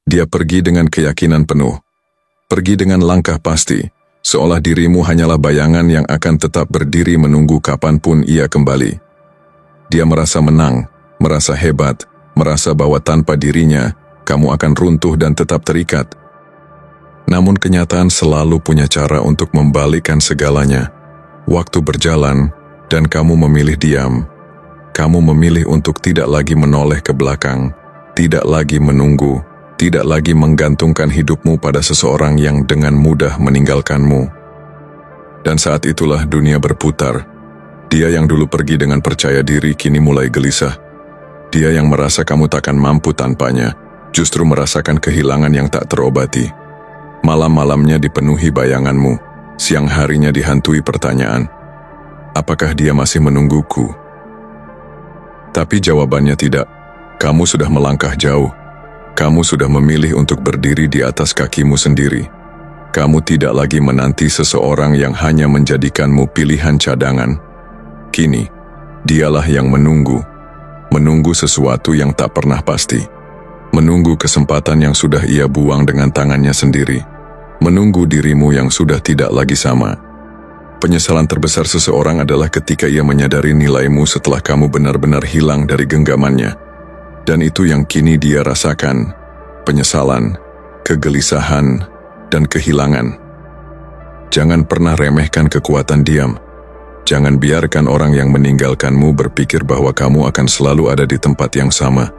Dia pergi dengan keyakinan penuh. Pergi dengan langkah pasti, seolah dirimu hanyalah bayangan yang akan tetap berdiri menunggu kapanpun ia kembali. Dia merasa menang, merasa hebat, merasa bahwa tanpa dirinya, kamu akan runtuh dan tetap terikat. Namun kenyataan selalu punya cara untuk membalikkan segalanya. Waktu berjalan, dan kamu memilih diam. Kamu memilih untuk tidak lagi menoleh ke belakang, tidak lagi menunggu, tidak lagi menggantungkan hidupmu pada seseorang yang dengan mudah meninggalkanmu. Dan saat itulah dunia berputar. Dia yang dulu pergi dengan percaya diri kini mulai gelisah. Dia yang merasa kamu takkan mampu tanpanya, justru merasakan kehilangan yang tak terobati. Malam-malamnya dipenuhi bayanganmu, siang harinya dihantui pertanyaan, apakah dia masih menungguku? Tapi jawabannya tidak. Kamu sudah melangkah jauh. Kamu sudah memilih untuk berdiri di atas kakimu sendiri. Kamu tidak lagi menanti seseorang yang hanya menjadikanmu pilihan cadangan. Kini, dialah yang menunggu. Menunggu sesuatu yang tak pernah pasti. Menunggu kesempatan yang sudah ia buang dengan tangannya sendiri. Menunggu dirimu yang sudah tidak lagi sama. Penyesalan terbesar seseorang adalah ketika ia menyadari nilaimu setelah kamu benar-benar hilang dari genggamannya. Dan itu yang kini dia rasakan, penyesalan, kegelisahan, dan kehilangan. Jangan pernah remehkan kekuatan diam. Jangan biarkan orang yang meninggalkanmu berpikir bahwa kamu akan selalu ada di tempat yang sama.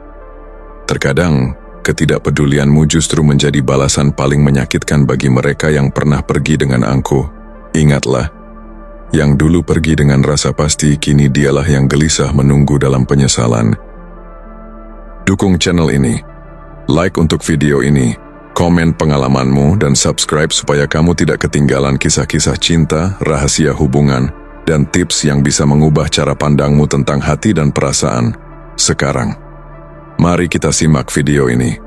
Terkadang, ketidakpedulianmu justru menjadi balasan paling menyakitkan bagi mereka yang pernah pergi dengan angkuh. Ingatlah, yang dulu pergi dengan rasa pasti, kini dialah yang gelisah menunggu dalam penyesalan. Dukung channel ini, like untuk video ini, komen pengalamanmu, dan subscribe supaya kamu tidak ketinggalan kisah-kisah cinta, rahasia hubungan, dan tips yang bisa mengubah cara pandangmu tentang hati dan perasaan. Sekarang, mari kita simak video ini.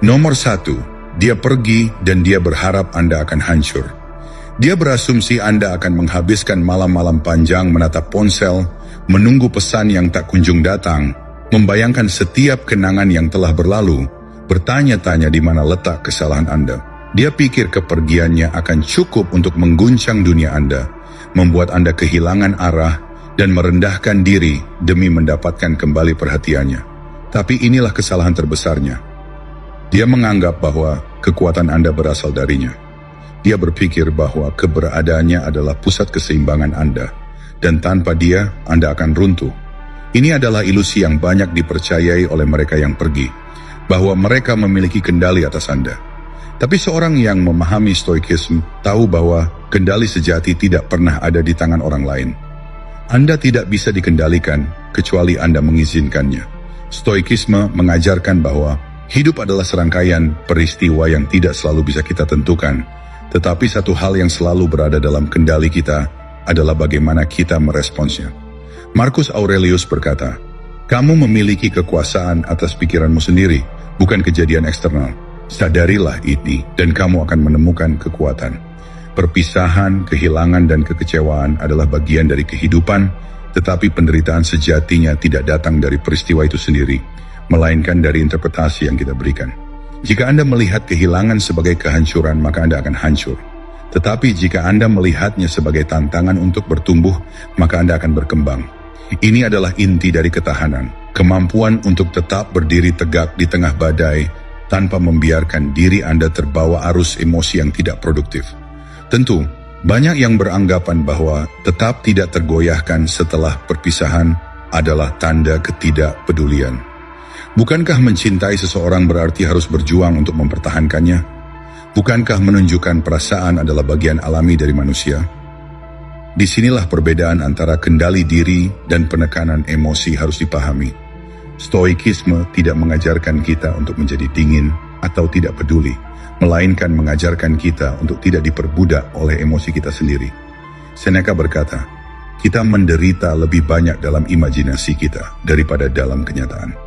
Nomor 1, dia pergi dan dia berharap Anda akan hancur. Dia berasumsi Anda akan menghabiskan malam-malam panjang menatap ponsel, menunggu pesan yang tak kunjung datang, membayangkan setiap kenangan yang telah berlalu, bertanya-tanya di mana letak kesalahan Anda. Dia pikir kepergiannya akan cukup untuk mengguncang dunia Anda, membuat Anda kehilangan arah, dan merendahkan diri demi mendapatkan kembali perhatiannya. Tapi inilah kesalahan terbesarnya. Dia menganggap bahwa kekuatan Anda berasal darinya. Dia berpikir bahwa keberadaannya adalah pusat keseimbangan Anda, dan tanpa dia, Anda akan runtuh. Ini adalah ilusi yang banyak dipercayai oleh mereka yang pergi, bahwa mereka memiliki kendali atas Anda. Tapi seorang yang memahami stoikisme tahu bahwa kendali sejati tidak pernah ada di tangan orang lain. Anda tidak bisa dikendalikan kecuali Anda mengizinkannya. Stoikisme mengajarkan bahwa hidup adalah serangkaian peristiwa yang tidak selalu bisa kita tentukan, tetapi satu hal yang selalu berada dalam kendali kita adalah bagaimana kita meresponsnya. Marcus Aurelius berkata, "Kamu memiliki kekuasaan atas pikiranmu sendiri, bukan kejadian eksternal. Sadarilah ini dan kamu akan menemukan kekuatan." Perpisahan, kehilangan, dan kekecewaan adalah bagian dari kehidupan, tetapi penderitaan sejatinya tidak datang dari peristiwa itu sendiri, melainkan dari interpretasi yang kita berikan. Jika Anda melihat kehilangan sebagai kehancuran, maka Anda akan hancur. Tetapi jika Anda melihatnya sebagai tantangan untuk bertumbuh, maka Anda akan berkembang. Ini adalah inti dari ketahanan, kemampuan untuk tetap berdiri tegak di tengah badai, tanpa membiarkan diri Anda terbawa arus emosi yang tidak produktif. Tentu, banyak yang beranggapan bahwa tetap tidak tergoyahkan setelah perpisahan adalah tanda ketidakpedulian. Bukankah mencintai seseorang berarti harus berjuang untuk mempertahankannya? Bukankah menunjukkan perasaan adalah bagian alami dari manusia? Disinilah perbedaan antara kendali diri dan penekanan emosi harus dipahami. Stoikisme tidak mengajarkan kita untuk menjadi dingin atau tidak peduli, melainkan mengajarkan kita untuk tidak diperbudak oleh emosi kita sendiri. Seneca berkata, kita menderita lebih banyak dalam imajinasi kita daripada dalam kenyataan.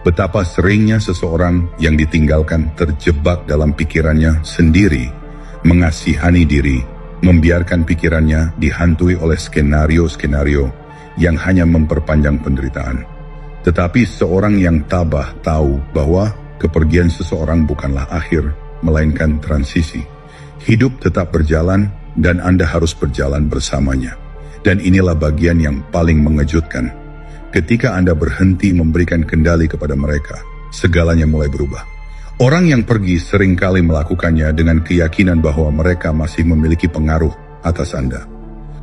Betapa seringnya seseorang yang ditinggalkan terjebak dalam pikirannya sendiri, mengasihani diri, membiarkan pikirannya dihantui oleh skenario-skenario yang hanya memperpanjang penderitaan. Tetapi seorang yang tabah tahu bahwa kepergian seseorang bukanlah akhir, melainkan transisi. Hidup tetap berjalan dan Anda harus berjalan bersamanya. Dan inilah bagian yang paling mengejutkan. Ketika Anda berhenti memberikan kendali kepada mereka, segalanya mulai berubah. Orang yang pergi seringkali melakukannya dengan keyakinan bahwa mereka masih memiliki pengaruh atas Anda.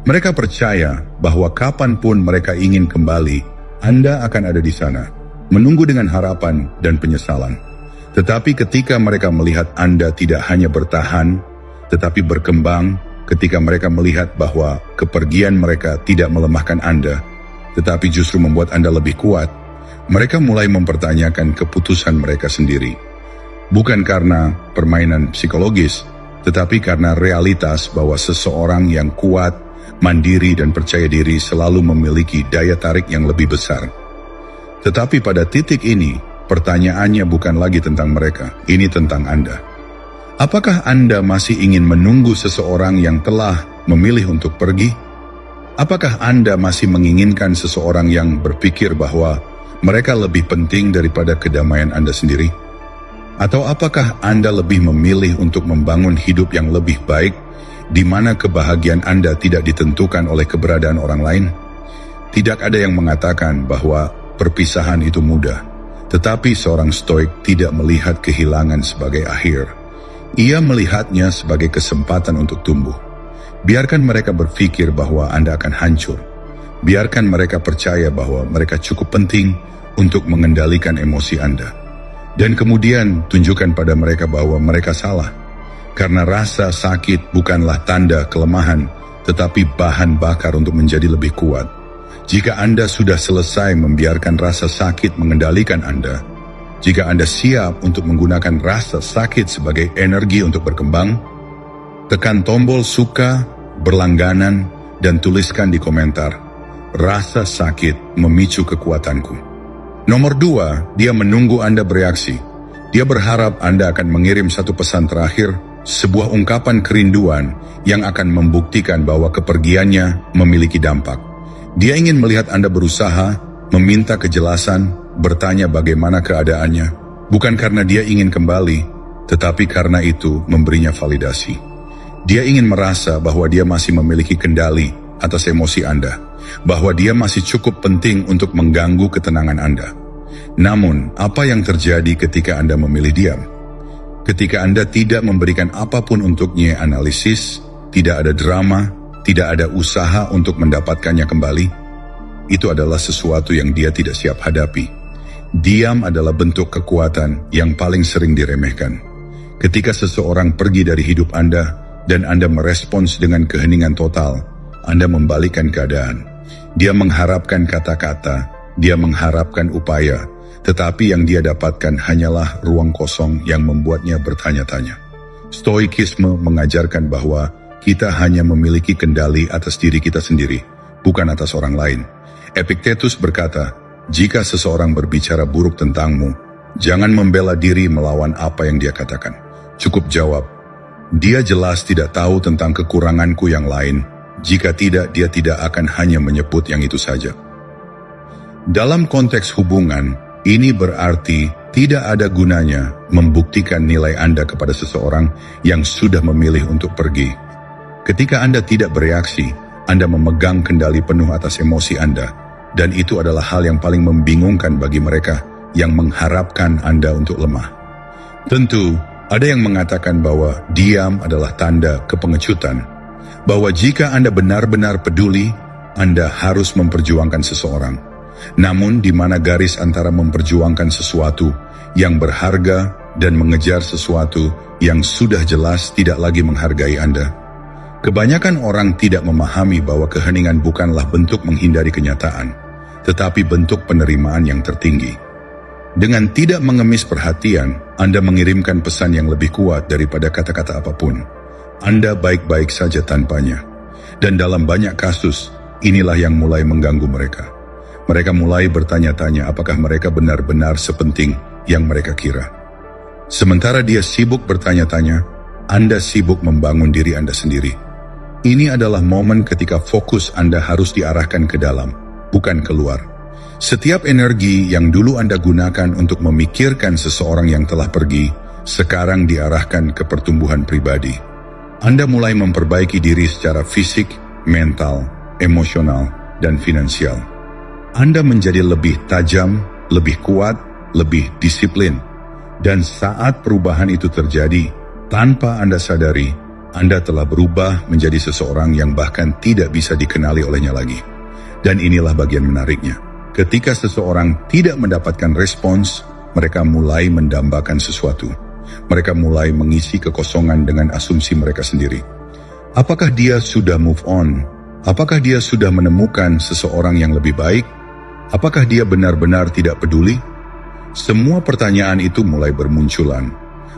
Mereka percaya bahwa kapanpun mereka ingin kembali, Anda akan ada di sana, menunggu dengan harapan dan penyesalan. Tetapi ketika mereka melihat Anda tidak hanya bertahan, tetapi berkembang, ketika mereka melihat bahwa kepergian mereka tidak melemahkan Anda, tetapi justru membuat Anda lebih kuat, mereka mulai mempertanyakan keputusan mereka sendiri. Bukan karena permainan psikologis, tetapi karena realitas bahwa seseorang yang kuat, mandiri dan percaya diri selalu memiliki daya tarik yang lebih besar. Tetapi pada titik ini, pertanyaannya bukan lagi tentang mereka, ini tentang Anda. Apakah Anda masih ingin menunggu seseorang yang telah memilih untuk pergi? Apakah Anda masih menginginkan seseorang yang berpikir bahwa mereka lebih penting daripada kedamaian Anda sendiri? Atau apakah Anda lebih memilih untuk membangun hidup yang lebih baik, di mana kebahagiaan Anda tidak ditentukan oleh keberadaan orang lain? Tidak ada yang mengatakan bahwa perpisahan itu mudah, tetapi seorang stoik tidak melihat kehilangan sebagai akhir. Ia melihatnya sebagai kesempatan untuk tumbuh. Biarkan mereka berpikir bahwa Anda akan hancur. Biarkan mereka percaya bahwa mereka cukup penting untuk mengendalikan emosi Anda. Dan kemudian tunjukkan pada mereka bahwa mereka salah. Karena rasa sakit bukanlah tanda kelemahan, tetapi bahan bakar untuk menjadi lebih kuat. Jika Anda sudah selesai membiarkan rasa sakit mengendalikan Anda, jika Anda siap untuk menggunakan rasa sakit sebagai energi untuk berkembang, tekan tombol suka, berlangganan, dan tuliskan di komentar, rasa sakit memicu kekuatanku. Nomor 2, dia menunggu Anda bereaksi. Dia berharap Anda akan mengirim satu pesan terakhir, sebuah ungkapan kerinduan yang akan membuktikan bahwa kepergiannya memiliki dampak. Dia ingin melihat Anda berusaha, meminta kejelasan, bertanya bagaimana keadaannya, bukan karena dia ingin kembali, tetapi karena itu memberinya validasi. Dia ingin merasa bahwa dia masih memiliki kendali atas emosi Anda, bahwa dia masih cukup penting untuk mengganggu ketenangan Anda. Namun, apa yang terjadi ketika Anda memilih diam? Ketika Anda tidak memberikan apapun untuknya analisis, tidak ada drama, tidak ada usaha untuk mendapatkannya kembali, itu adalah sesuatu yang dia tidak siap hadapi. Diam adalah bentuk kekuatan yang paling sering diremehkan. Ketika seseorang pergi dari hidup Anda dan Anda merespons dengan keheningan total, Anda membalikkan keadaan. Dia mengharapkan kata-kata, dia mengharapkan upaya, tetapi yang dia dapatkan hanyalah ruang kosong yang membuatnya bertanya-tanya. Stoikisme mengajarkan bahwa kita hanya memiliki kendali atas diri kita sendiri, bukan atas orang lain. Epictetus berkata, jika seseorang berbicara buruk tentangmu, jangan membela diri melawan apa yang dia katakan. Cukup jawab, dia jelas tidak tahu tentang kekuranganku yang lain. Jika tidak, dia tidak akan hanya menyebut yang itu saja. Dalam konteks hubungan, ini berarti tidak ada gunanya membuktikan nilai Anda kepada seseorang yang sudah memilih untuk pergi. Ketika Anda tidak bereaksi, Anda memegang kendali penuh atas emosi Anda, dan itu adalah hal yang paling membingungkan bagi mereka yang mengharapkan Anda untuk lemah. Tentu, ada yang mengatakan bahwa diam adalah tanda kepengecutan, bahwa jika Anda benar-benar peduli, Anda harus memperjuangkan seseorang. Namun, di mana garis antara memperjuangkan sesuatu yang berharga dan mengejar sesuatu yang sudah jelas tidak lagi menghargai Anda? Kebanyakan orang tidak memahami bahwa keheningan bukanlah bentuk menghindari kenyataan, tetapi bentuk penerimaan yang tertinggi. Dengan tidak mengemis perhatian, Anda mengirimkan pesan yang lebih kuat daripada kata-kata apapun. Anda baik-baik saja tanpanya. Dan dalam banyak kasus, inilah yang mulai mengganggu mereka. Mereka mulai bertanya-tanya apakah mereka benar-benar sepenting yang mereka kira. Sementara dia sibuk bertanya-tanya, Anda sibuk membangun diri Anda sendiri. Ini adalah momen ketika fokus Anda harus diarahkan ke dalam, bukan keluar. Setiap energi yang dulu Anda gunakan untuk memikirkan seseorang yang telah pergi, sekarang diarahkan ke pertumbuhan pribadi. Anda mulai memperbaiki diri secara fisik, mental, emosional, dan finansial. Anda menjadi lebih tajam, lebih kuat, lebih disiplin. Dan saat perubahan itu terjadi, tanpa Anda sadari, Anda telah berubah menjadi seseorang yang bahkan tidak bisa dikenali olehnya lagi. Dan inilah bagian menariknya. Ketika seseorang tidak mendapatkan respons, mereka mulai mendambakan sesuatu. Mereka mulai mengisi kekosongan dengan asumsi mereka sendiri. Apakah dia sudah move on? Apakah dia sudah menemukan seseorang yang lebih baik? Apakah dia benar-benar tidak peduli? Semua pertanyaan itu mulai bermunculan.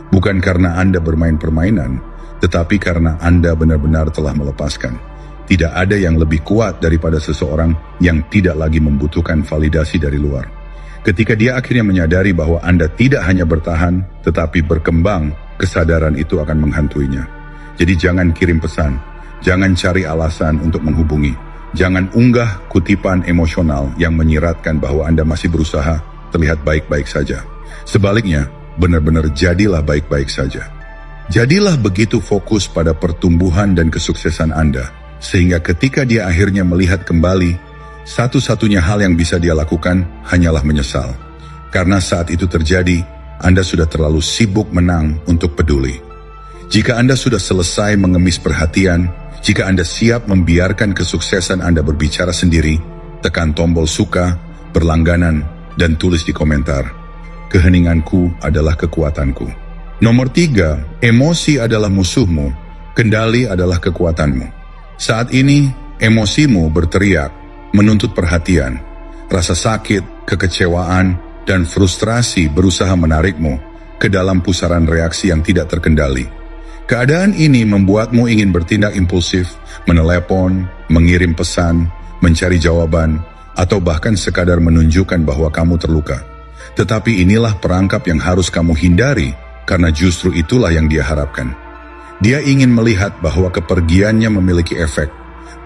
Bukan karena Anda bermain permainan, tetapi karena Anda benar-benar telah melepaskan. Tidak ada yang lebih kuat daripada seseorang yang tidak lagi membutuhkan validasi dari luar. Ketika dia akhirnya menyadari bahwa Anda tidak hanya bertahan, tetapi berkembang, kesadaran itu akan menghantuinya. Jadi jangan kirim pesan, jangan cari alasan untuk menghubungi, jangan unggah kutipan emosional yang menyiratkan bahwa Anda masih berusaha terlihat baik-baik saja. Sebaliknya, benar-benar jadilah baik-baik saja. Jadilah begitu fokus pada pertumbuhan dan kesuksesan Anda, sehingga ketika dia akhirnya melihat kembali, satu-satunya hal yang bisa dia lakukan hanyalah menyesal. Karena saat itu terjadi, Anda sudah terlalu sibuk menang untuk peduli. Jika Anda sudah selesai mengemis perhatian, jika Anda siap membiarkan kesuksesan Anda berbicara sendiri, tekan tombol suka, berlangganan, dan tulis di komentar, keheninganku adalah kekuatanku. Nomor 3, emosi adalah musuhmu, kendali adalah kekuatanmu. Saat ini, emosimu berteriak, menuntut perhatian. Rasa sakit, kekecewaan, dan frustrasi berusaha menarikmu ke dalam pusaran reaksi yang tidak terkendali. Keadaan ini membuatmu ingin bertindak impulsif, menelepon, mengirim pesan, mencari jawaban, atau bahkan sekadar menunjukkan bahwa kamu terluka. Tetapi inilah perangkap yang harus kamu hindari, karena justru itulah yang dia harapkan. Dia ingin melihat bahwa kepergiannya memiliki efek,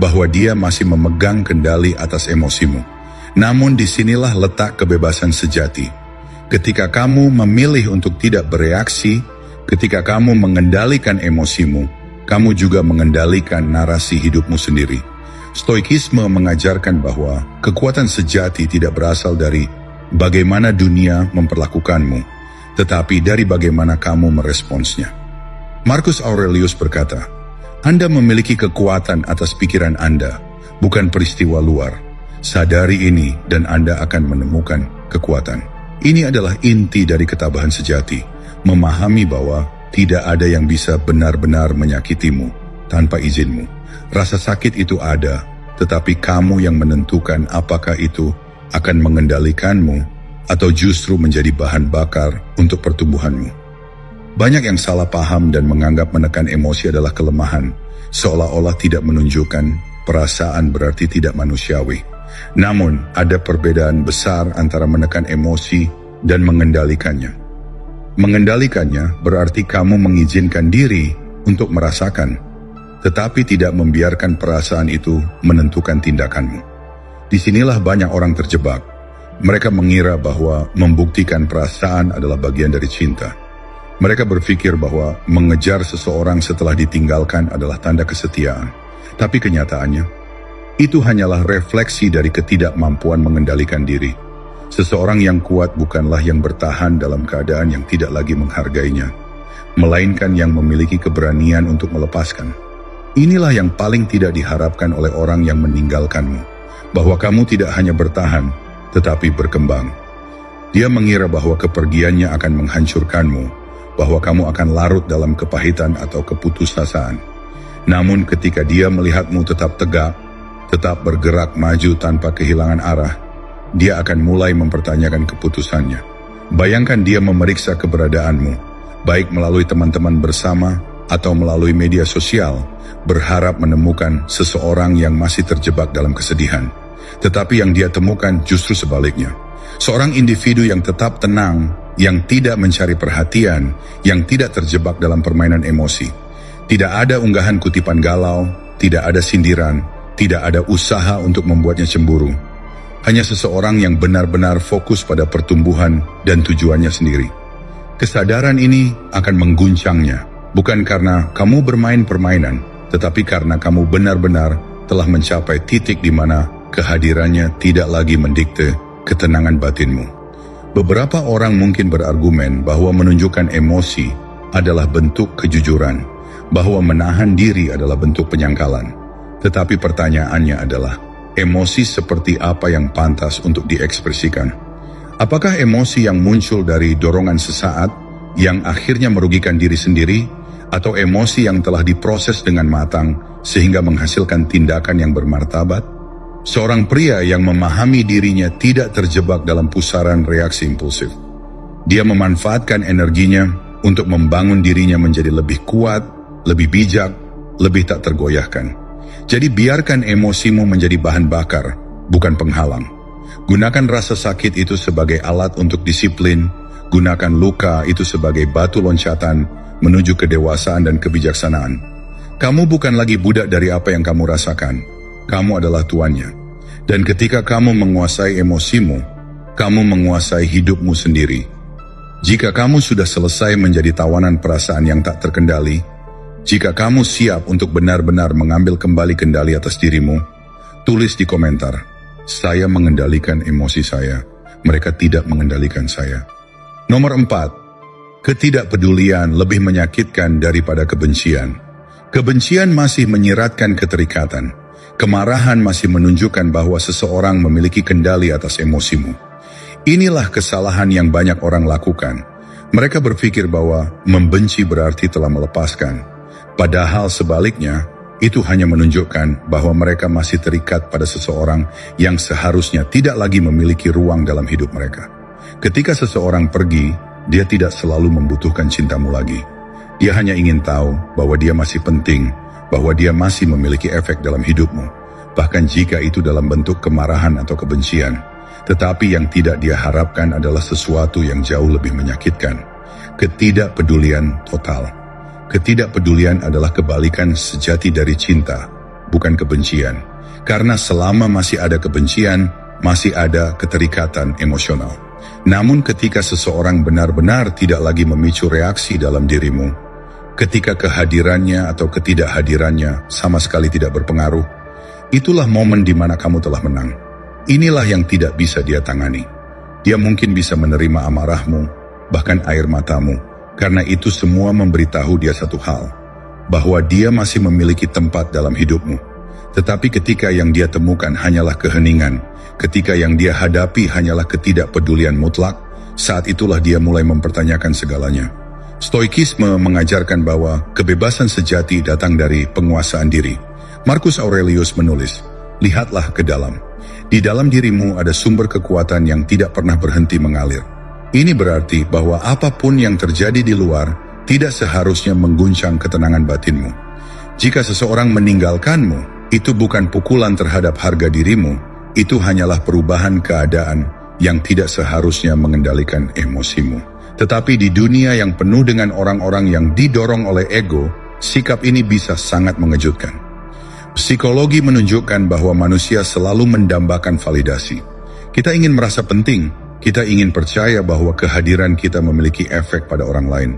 bahwa dia masih memegang kendali atas emosimu. Namun disinilah letak kebebasan sejati. Ketika kamu memilih untuk tidak bereaksi, ketika kamu mengendalikan emosimu, kamu juga mengendalikan narasi hidupmu sendiri. Stoikisme mengajarkan bahwa kekuatan sejati tidak berasal dari bagaimana dunia memperlakukanmu, tetapi dari bagaimana kamu meresponsnya. Marcus Aurelius berkata, Anda memiliki kekuatan atas pikiran Anda, bukan peristiwa luar. Sadari ini dan Anda akan menemukan kekuatan. Ini adalah inti dari ketabahan sejati, memahami bahwa tidak ada yang bisa benar-benar menyakitimu tanpa izinmu. Rasa sakit itu ada, tetapi kamu yang menentukan apakah itu akan mengendalikanmu atau justru menjadi bahan bakar untuk pertumbuhanmu. Banyak yang salah paham dan menganggap menekan emosi adalah kelemahan, seolah-olah tidak menunjukkan perasaan berarti tidak manusiawi. Namun, ada perbedaan besar antara menekan emosi dan mengendalikannya. Mengendalikannya berarti kamu mengizinkan diri untuk merasakan, tetapi tidak membiarkan perasaan itu menentukan tindakanmu. Disinilah banyak orang terjebak. Mereka mengira bahwa membuktikan perasaan adalah bagian dari cinta. Mereka berpikir bahwa mengejar seseorang setelah ditinggalkan adalah tanda kesetiaan. Tapi kenyataannya, itu hanyalah refleksi dari ketidakmampuan mengendalikan diri. Seseorang yang kuat bukanlah yang bertahan dalam keadaan yang tidak lagi menghargainya, melainkan yang memiliki keberanian untuk melepaskan. Inilah yang paling tidak diharapkan oleh orang yang meninggalkanmu, bahwa kamu tidak hanya bertahan, tetapi berkembang. Dia mengira bahwa kepergiannya akan menghancurkanmu, bahwa kamu akan larut dalam kepahitan atau keputusasaan. Namun ketika dia melihatmu tetap tegak, tetap bergerak maju tanpa kehilangan arah, dia akan mulai mempertanyakan keputusannya. Bayangkan dia memeriksa keberadaanmu, baik melalui teman-teman bersama atau melalui media sosial, berharap menemukan seseorang yang masih terjebak dalam kesedihan. Tetapi yang dia temukan justru sebaliknya. Seorang individu yang tetap tenang, yang tidak mencari perhatian, yang tidak terjebak dalam permainan emosi. Tidak ada unggahan kutipan galau, tidak ada sindiran, tidak ada usaha untuk membuatnya cemburu. Hanya seseorang yang benar-benar fokus pada pertumbuhan dan tujuannya sendiri. Kesadaran ini akan mengguncangnya, bukan karena kamu bermain permainan, tetapi karena kamu benar-benar telah mencapai titik di mana kehadirannya tidak lagi mendikte ketenangan batinmu. Beberapa orang mungkin berargumen bahwa menunjukkan emosi adalah bentuk kejujuran, bahwa menahan diri adalah bentuk penyangkalan. Tetapi pertanyaannya adalah, emosi seperti apa yang pantas untuk diekspresikan? Apakah emosi yang muncul dari dorongan sesaat yang akhirnya merugikan diri sendiri, atau emosi yang telah diproses dengan matang sehingga menghasilkan tindakan yang bermartabat? Seorang pria yang memahami dirinya tidak terjebak dalam pusaran reaksi impulsif. Dia memanfaatkan energinya untuk membangun dirinya menjadi lebih kuat, lebih bijak, lebih tak tergoyahkan. Jadi biarkan emosimu menjadi bahan bakar, bukan penghalang. Gunakan rasa sakit itu sebagai alat untuk disiplin, gunakan luka itu sebagai batu loncatan menuju kedewasaan dan kebijaksanaan. Kamu bukan lagi budak dari apa yang kamu rasakan, kamu adalah tuannya. Dan ketika kamu menguasai emosimu, kamu menguasai hidupmu sendiri. Jika kamu sudah selesai menjadi tawanan perasaan yang tak terkendali, jika kamu siap untuk benar-benar mengambil kembali kendali atas dirimu, tulis di komentar, saya mengendalikan emosi saya, mereka tidak mengendalikan saya. Nomor 4, ketidakpedulian lebih menyakitkan daripada kebencian. Kebencian masih menyiratkan keterikatan. Kemarahan masih menunjukkan bahwa seseorang memiliki kendali atas emosimu. Inilah kesalahan yang banyak orang lakukan. Mereka berpikir bahwa membenci berarti telah melepaskan. Padahal sebaliknya, itu hanya menunjukkan bahwa mereka masih terikat pada seseorang yang seharusnya tidak lagi memiliki ruang dalam hidup mereka. Ketika seseorang pergi, dia tidak selalu membutuhkan cintamu lagi. Dia hanya ingin tahu bahwa dia masih penting, bahwa dia masih memiliki efek dalam hidupmu, bahkan jika itu dalam bentuk kemarahan atau kebencian. Tetapi yang tidak dia harapkan adalah sesuatu yang jauh lebih menyakitkan, ketidakpedulian total. Ketidakpedulian adalah kebalikan sejati dari cinta, bukan kebencian. Karena selama masih ada kebencian, masih ada keterikatan emosional. Namun ketika seseorang benar-benar tidak lagi memicu reaksi dalam dirimu, ketika kehadirannya atau ketidakhadirannya sama sekali tidak berpengaruh, itulah momen di mana kamu telah menang. Inilah yang tidak bisa dia tangani. Dia mungkin bisa menerima amarahmu, bahkan air matamu, karena itu semua memberitahu dia satu hal, bahwa dia masih memiliki tempat dalam hidupmu. Tetapi ketika yang dia temukan hanyalah keheningan, ketika yang dia hadapi hanyalah ketidakpedulian mutlak, saat itulah dia mulai mempertanyakan segalanya. Stoikisme mengajarkan bahwa kebebasan sejati datang dari penguasaan diri. Marcus Aurelius menulis, lihatlah ke dalam. Di dalam dirimu ada sumber kekuatan yang tidak pernah berhenti mengalir. Ini berarti bahwa apapun yang terjadi di luar tidak seharusnya mengguncang ketenangan batinmu. Jika seseorang meninggalkanmu, itu bukan pukulan terhadap harga dirimu, itu hanyalah perubahan keadaan yang tidak seharusnya mengendalikan emosimu. Tetapi di dunia yang penuh dengan orang-orang yang didorong oleh ego, sikap ini bisa sangat mengejutkan. Psikologi menunjukkan bahwa manusia selalu mendambakan validasi. Kita ingin merasa penting, kita ingin percaya bahwa kehadiran kita memiliki efek pada orang lain.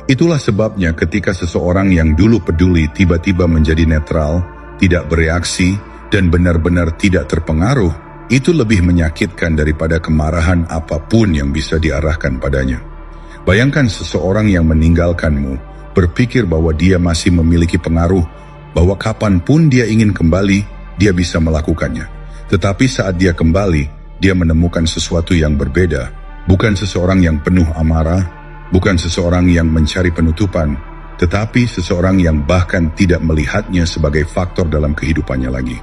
Itulah sebabnya ketika seseorang yang dulu peduli tiba-tiba menjadi netral, tidak bereaksi, dan benar-benar tidak terpengaruh, itu lebih menyakitkan daripada kemarahan apapun yang bisa diarahkan padanya. Bayangkan seseorang yang meninggalkanmu, berpikir bahwa dia masih memiliki pengaruh, bahwa kapanpun dia ingin kembali, dia bisa melakukannya. Tetapi saat dia kembali, dia menemukan sesuatu yang berbeda. Bukan seseorang yang penuh amarah, bukan seseorang yang mencari penutupan, tetapi seseorang yang bahkan tidak melihatnya sebagai faktor dalam kehidupannya lagi.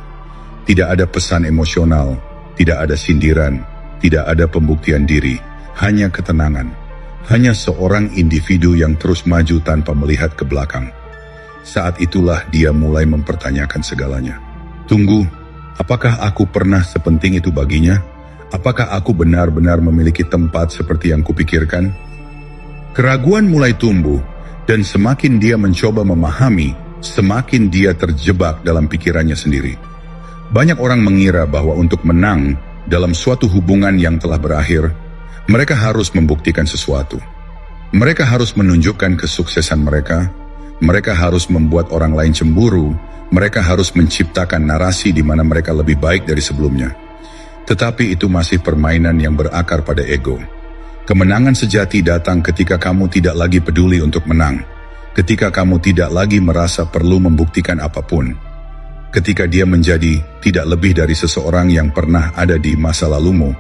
Tidak ada pesan emosional, tidak ada sindiran, tidak ada pembuktian diri, hanya ketenangan. Hanya seorang individu yang terus maju tanpa melihat ke belakang. Saat itulah dia mulai mempertanyakan segalanya. Tunggu, apakah aku pernah sepenting itu baginya? Apakah aku benar-benar memiliki tempat seperti yang kupikirkan? Keraguan mulai tumbuh, dan semakin dia mencoba memahami, semakin dia terjebak dalam pikirannya sendiri. Banyak orang mengira bahwa untuk menang, dalam suatu hubungan yang telah berakhir, mereka harus membuktikan sesuatu. Mereka harus menunjukkan kesuksesan mereka, mereka harus membuat orang lain cemburu, mereka harus menciptakan narasi di mana mereka lebih baik dari sebelumnya. Tetapi itu masih permainan yang berakar pada ego. Kemenangan sejati datang ketika kamu tidak lagi peduli untuk menang, ketika kamu tidak lagi merasa perlu membuktikan apapun, ketika dia menjadi tidak lebih dari seseorang yang pernah ada di masa lalumu,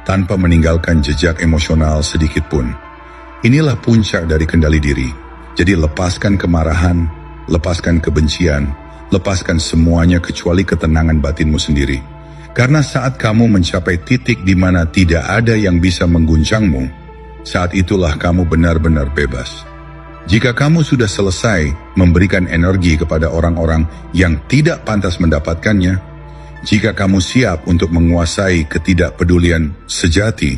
tanpa meninggalkan jejak emosional sedikit pun. Inilah puncak dari kendali diri. Jadi lepaskan kemarahan, lepaskan kebencian, lepaskan semuanya kecuali ketenangan batinmu sendiri. Karena saat kamu mencapai titik di mana tidak ada yang bisa mengguncangmu, saat itulah kamu benar-benar bebas. Jika kamu sudah selesai memberikan energi kepada orang-orang yang tidak pantas mendapatkannya, jika kamu siap untuk menguasai ketidakpedulian sejati,